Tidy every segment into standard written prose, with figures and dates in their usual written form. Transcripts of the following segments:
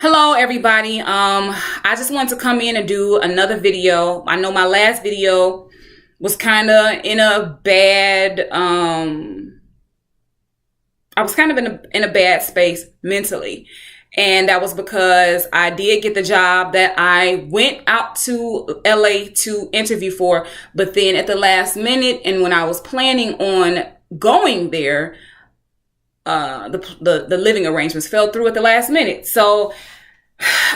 Hello, everybody. I just wanted to come in and do another video. I know my last video was kind of in a bad, I was kind of in a bad space mentally. And that was because I did get the job that I went out to LA to interview for, but then at the last minute, and when I was planning on going there, the living arrangements fell through at the last minute. So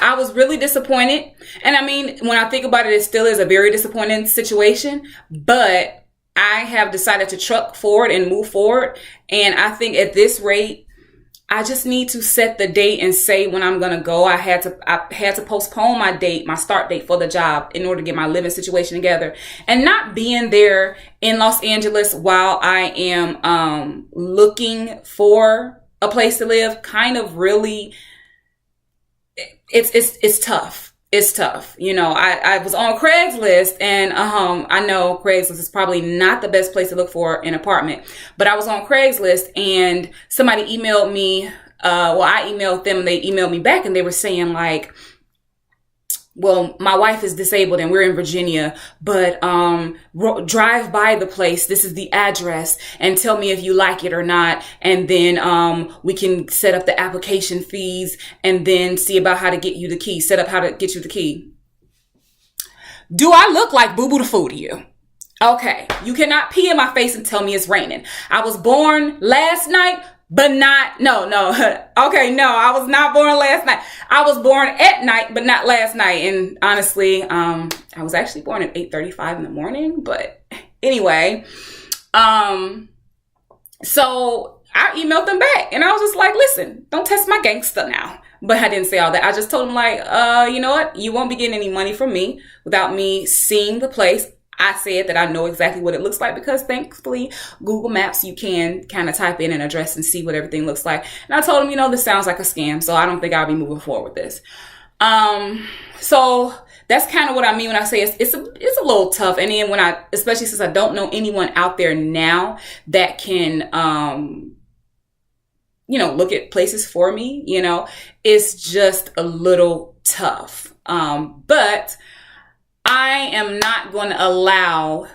I was really disappointed. And I mean, when I think about it, it still is a very disappointing situation, but I have decided to truck forward and move forward. And I think at this rate, I just need to set the date and say when I'm going to go. I had to postpone my start date for the job in order to get my living situation together, and not being there in Los Angeles while I am, looking for a place to live kind of really, it's tough. It's tough. You know, I was on Craigslist, and I know Craigslist is probably not the best place to look for an apartment, but I was on Craigslist and somebody emailed me. I emailed them, and they emailed me back, and they were saying like, well, my wife is disabled and we're in Virginia, but drive by the place. This is the address, and tell me if you like it or not. And then we can set up the application fees and then see about how to get you the key, set up how to get you the key. Do I look like Boo Boo the Fool to you? Okay, you cannot pee in my face and tell me it's raining. I was born last night, but no. Okay, no, I was not born last night. I was born at night, but not last night. And honestly, I was actually born at 8:35 in the morning. But anyway, so I emailed them back, and I was just like, listen, don't test my gangster now. But I didn't say all that. I just told them like, you know what? You won't be getting any money from me without me seeing the place. I said that I know exactly what it looks like because thankfully Google Maps, you can kind of type in an address and see what everything looks like. And I told him, you know, this sounds like a scam, so I don't think I'll be moving forward with this. So that's kind of what I mean when I say it's a little tough. And then especially since I don't know anyone out there now that can, look at places for me, it's just a little tough. But I am not going to allow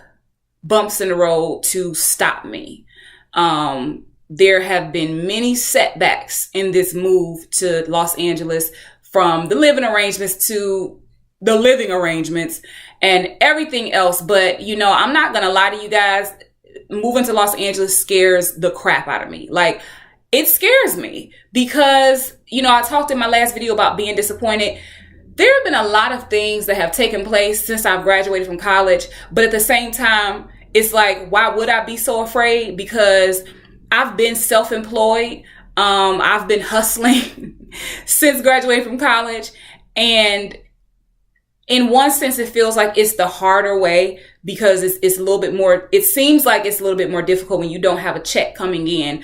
bumps in the road to stop me. There have been many setbacks in this move to Los Angeles, from the living arrangements to the living arrangements and everything else. But, I'm not going to lie to you guys. Moving to Los Angeles scares the crap out of me. Like, it scares me because, I talked in my last video about being disappointed. There have been a lot of things that have taken place since I've graduated from college, but at the same time, it's like, why would I be so afraid? Because I've been self-employed. I've been hustling since graduating from college. And in one sense, it feels like it's the harder way because it's a little bit more, it seems like it's a little bit more difficult when you don't have a check coming in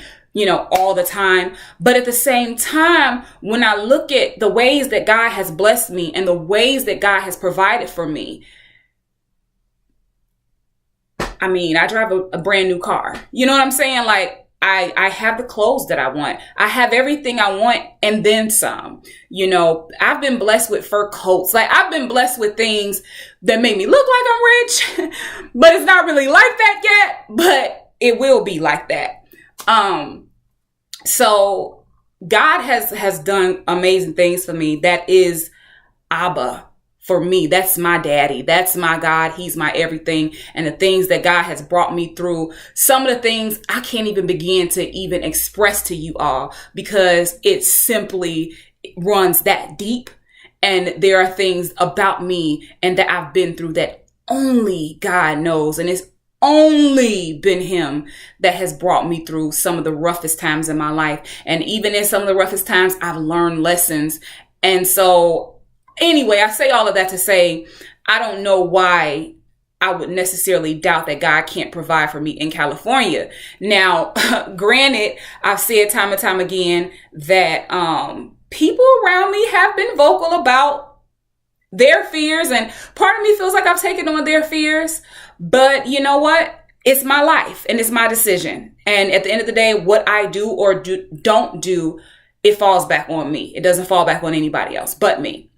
all the time. But at the same time, when I look at the ways that God has blessed me and the ways that God has provided for me, I mean, I drive a brand new car. You know what I'm saying? Like, I have the clothes that I want. I have everything I want and then some. I've been blessed with fur coats. Like, I've been blessed with things that make me look like I'm rich, but it's not really like that yet, but it will be like that. So God has done amazing things for me. That is Abba for me. That's my daddy. That's my God. He's my everything. And the things that God has brought me through, some of the things I can't even begin to even express to you all because it simply runs that deep. And there are things about me and that I've been through that only God knows. And it's only been him that has brought me through some of the roughest times in my life. And even in some of the roughest times, I've learned lessons. And so anyway, I say all of that to say, I don't know why I would necessarily doubt that God can't provide for me in California. Now, granted, I've said time and time again that people around me have been vocal about their fears, and part of me feels like I've taken on their fears. But you know what? It's my life and it's my decision. And at the end of the day, what I do or don't do it falls back on me. It doesn't fall back on anybody else but me.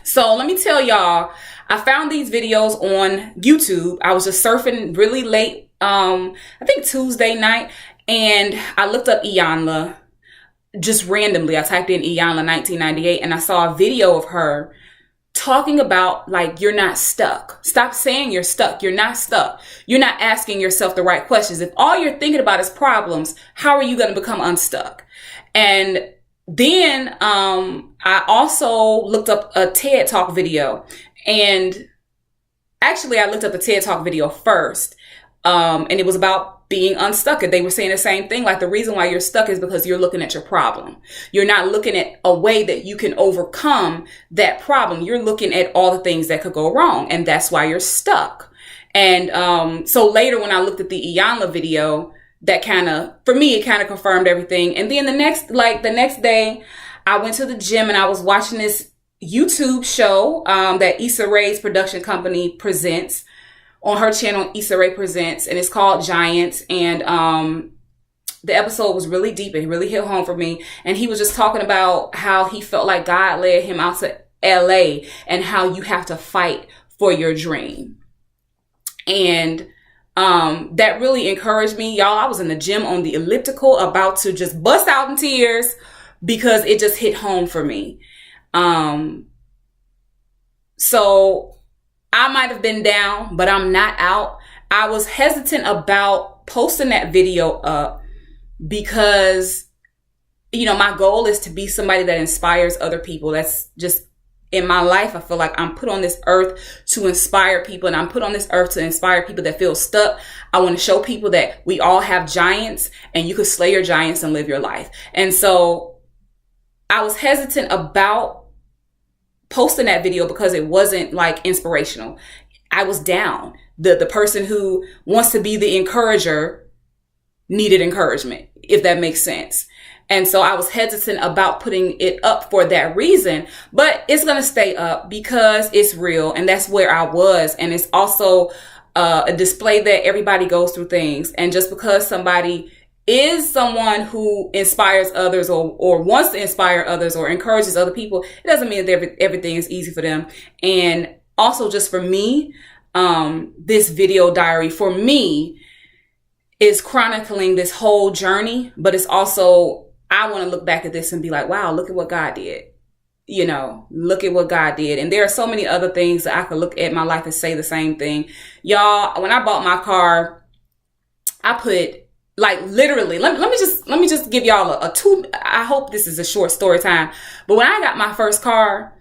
So let me tell y'all, I found these videos on YouTube. I was just surfing really late, I think Tuesday night, and I looked up Iyanla just randomly. I typed in Iyanla 1998 and I saw a video of her talking about, like, you're not stuck. Stop saying you're stuck. You're not stuck. You're not asking yourself the right questions. If all you're thinking about is problems, how are you going to become unstuck? And then I also looked up a TED Talk video, and actually I looked up the TED Talk video first, and it was about being unstuck. And they were saying the same thing. Like, the reason why you're stuck is because you're looking at your problem. You're not looking at a way that you can overcome that problem. You're looking at all the things that could go wrong. And that's why you're stuck. And so later when I looked at the Iyanla video, that kind of, for me, it kind of confirmed everything. And then the next day, I went to the gym and I was watching this YouTube show that Issa Rae's production company presents on her channel, Issa Rae Presents, and it's called Giants. And the episode was really deep. It really hit home for me. And he was just talking about how he felt like God led him out to LA and how you have to fight for your dream. And that really encouraged me. Y'all, I was in the gym on the elliptical about to just bust out in tears because it just hit home for me. So I might have been down, but I'm not out. I was hesitant about posting that video up because, you know, my goal is to be somebody that inspires other people. That's just in my life. I feel like I'm put on this earth to inspire people, and I'm put on this earth to inspire people that feel stuck. I want to show people that we all have giants and you can slay your giants and live your life. And so I was hesitant about posting that video because it wasn't like inspirational. I was down. The person who wants to be the encourager needed encouragement, if that makes sense. And so I was hesitant about putting it up for that reason, but it's going to stay up because it's real. And that's where I was. And it's also a display that everybody goes through things. And just because somebody is someone who inspires others or wants to inspire others or encourages other people, it doesn't mean that everything is easy for them. And also, just for me, this video diary for me is chronicling this whole journey, but it's also, I want to look back at this and be like, wow, look at what God did. You know, look at what God did. And there are so many other things that I could look at my life and say the same thing. Y'all, when I bought my car, I put, like, literally, let me just give y'all a two. I hope this is a short story time. But when I got my first car,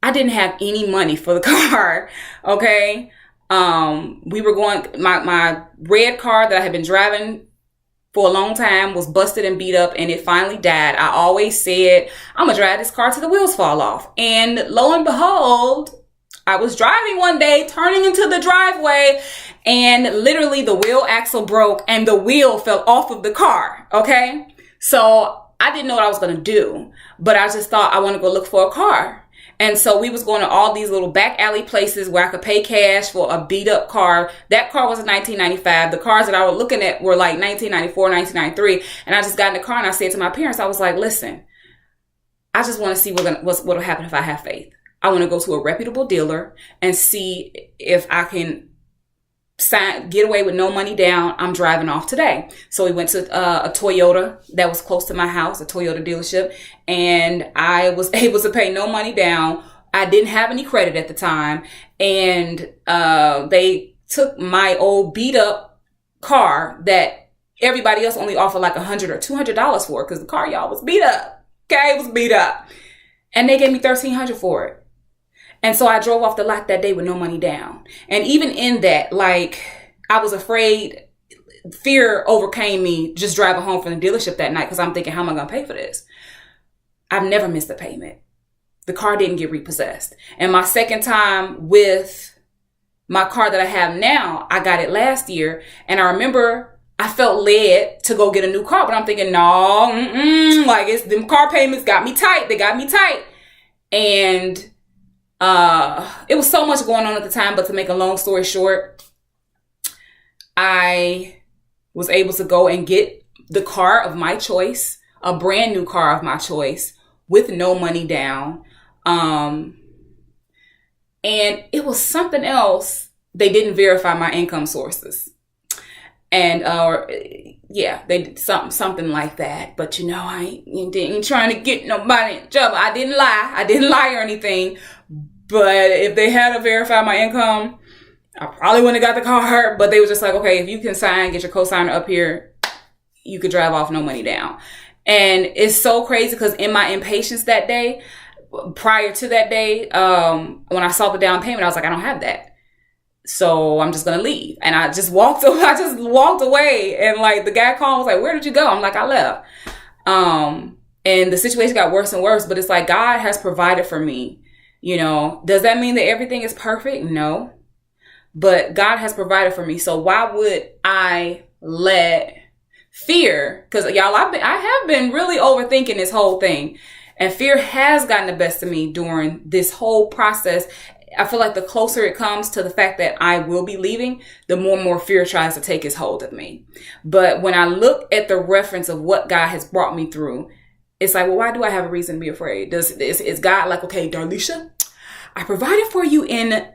I didn't have any money for the car. Okay. We were going, my red car that I had been driving for a long time was busted and beat up, and it finally died. I always said, I'm gonna drive this car till the wheels fall off. And lo and behold, I was driving one day, turning into the driveway, and literally the wheel axle broke and the wheel fell off of the car. Okay. So I didn't know what I was going to do, but I just thought I want to go look for a car. And so we was going to all these little back alley places where I could pay cash for a beat up car. That car was a 1995. The cars that I was looking at were like 1994, 1993. And I just got in the car and I said to my parents, I was like, listen, I just want to see what'll happen if I have faith. I want to go to a reputable dealer and see if I can get away with no money down. I'm driving off today. So we went to a Toyota that was close to my house, a Toyota dealership, and I was able to pay no money down. I didn't have any credit at the time, and they took my old beat up car that everybody else only offered like $100 or $200 for, because the car, y'all, was beat up. Okay, it was beat up, and they gave me $1,300 for it. And so I drove off the lot that day with no money down. And even in that, like, I was afraid, fear overcame me just driving home from the dealership that night because I'm thinking, how am I going to pay for this? I've never missed a payment. The car didn't get repossessed. And my second time with my car that I have now, I got it last year. And I remember I felt led to go get a new car, but I'm thinking, no, like, it's them car payments got me tight. They got me tight. And it was so much going on at the time, but to make a long story short, I was able to go and get the car of my choice a brand new car of my choice with no money down. And it was something else. They didn't verify my income sources. And, yeah, they did something like that. But, you know, I ain't trying to get nobody in trouble. I didn't lie or anything. But if they had to verify my income, I probably wouldn't have got the car. But they were just like, okay, if you can get your cosigner up here, you could drive off, no money down. And it's so crazy because in my impatience that day, prior to that day, when I saw the down payment, I was like, I don't have that. So I'm just going to leave. And I just walked away. And like the guy called, was like, where did you go? I'm like, I left. And the situation got worse and worse, but it's like God has provided for me. You know, does that mean that everything is perfect? No, but God has provided for me. So why would I let fear? Cause y'all, I have been really overthinking this whole thing, and fear has gotten the best of me during this whole process. I feel like the closer it comes to the fact that I will be leaving, the more and more fear tries to take its hold of me. But when I look at the reference of what God has brought me through, it's like, well, why do I have a reason to be afraid? Is God like, okay, Darlisha, I provided for you in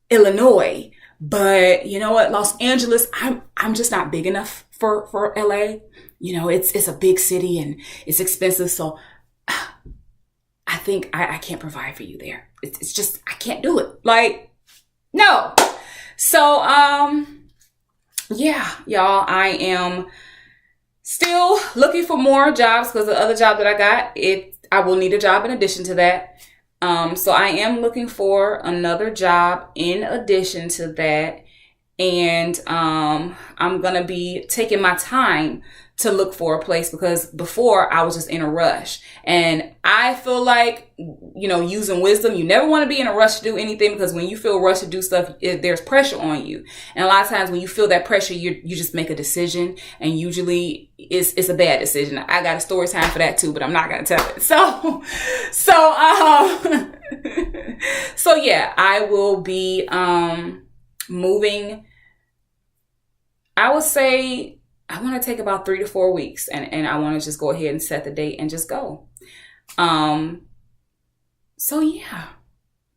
Illinois, but you know what, Los Angeles, I'm just not big enough for LA. You know, it's a big city and it's expensive, so I think I can't provide for you there. It's just, I can't do it. Like, no. So, yeah, y'all, I am still looking for more jobs because the other job that I got, I will need a job in addition to that. So I am looking for another job in addition to that. And, I'm going to be taking my time to look for a place because before I was just in a rush. And I feel like, you know, using wisdom, you never want to be in a rush to do anything because when you feel rushed to do stuff, there's pressure on you. And a lot of times when you feel that pressure, you just make a decision, and usually it's a bad decision. I got a story time for that too, but I'm not going to tell it. So yeah, I will be, moving. I would say I want to take about 3 to 4 weeks, and I want to just go ahead and set the date and just go. So yeah,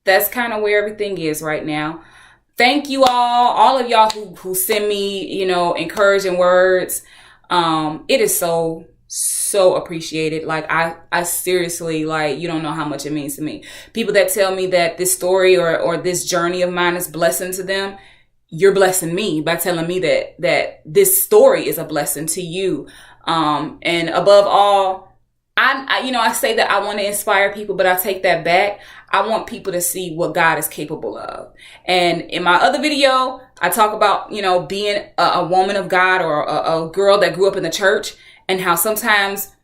that's kind of where everything is right now. Thank you all of y'all who send me, you know, encouraging words. It is so appreciated. Like I seriously, like, you don't know how much it means to me. People that tell me that this story or this journey of mine is blessing to them. You're blessing me by telling me that this story is a blessing to you. And above all, I say that I want to inspire people, but I take that back. I want people to see what God is capable of. And in my other video, I talk about, you know, being a woman of God or a girl that grew up in the church, and how sometimes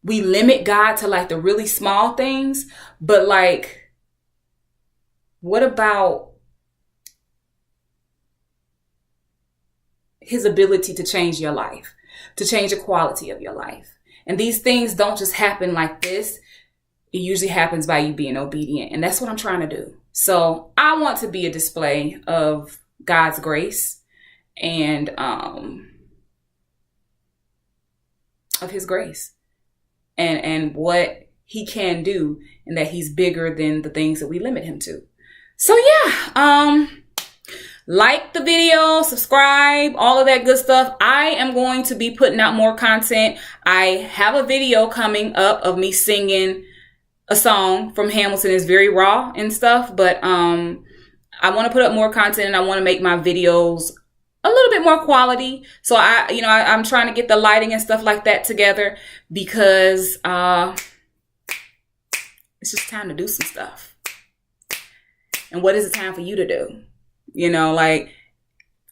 we limit God to like the really small things. But like, what about His ability to change your life, to change the quality of your life? And these things don't just happen like this. It usually happens by you being obedient. And that's what I'm trying to do. So I want to be a display of God's grace and of His grace and what He can do, and that He's bigger than the things that we limit Him to. So yeah, like the video, subscribe, all of that good stuff. I am going to be putting out more content. I have a video coming up of me singing a song from Hamilton. It's very raw and stuff, but I want to put up more content, and I want to make my videos a little bit more quality. So I'm trying to get the lighting and stuff like that together, because it's just time to do some stuff. And what is it time for you to do? You know, like,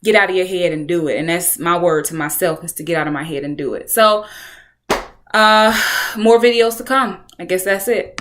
get out of your head and do it. And that's my word to myself, is to get out of my head and do it. So, more videos to come. I guess that's it.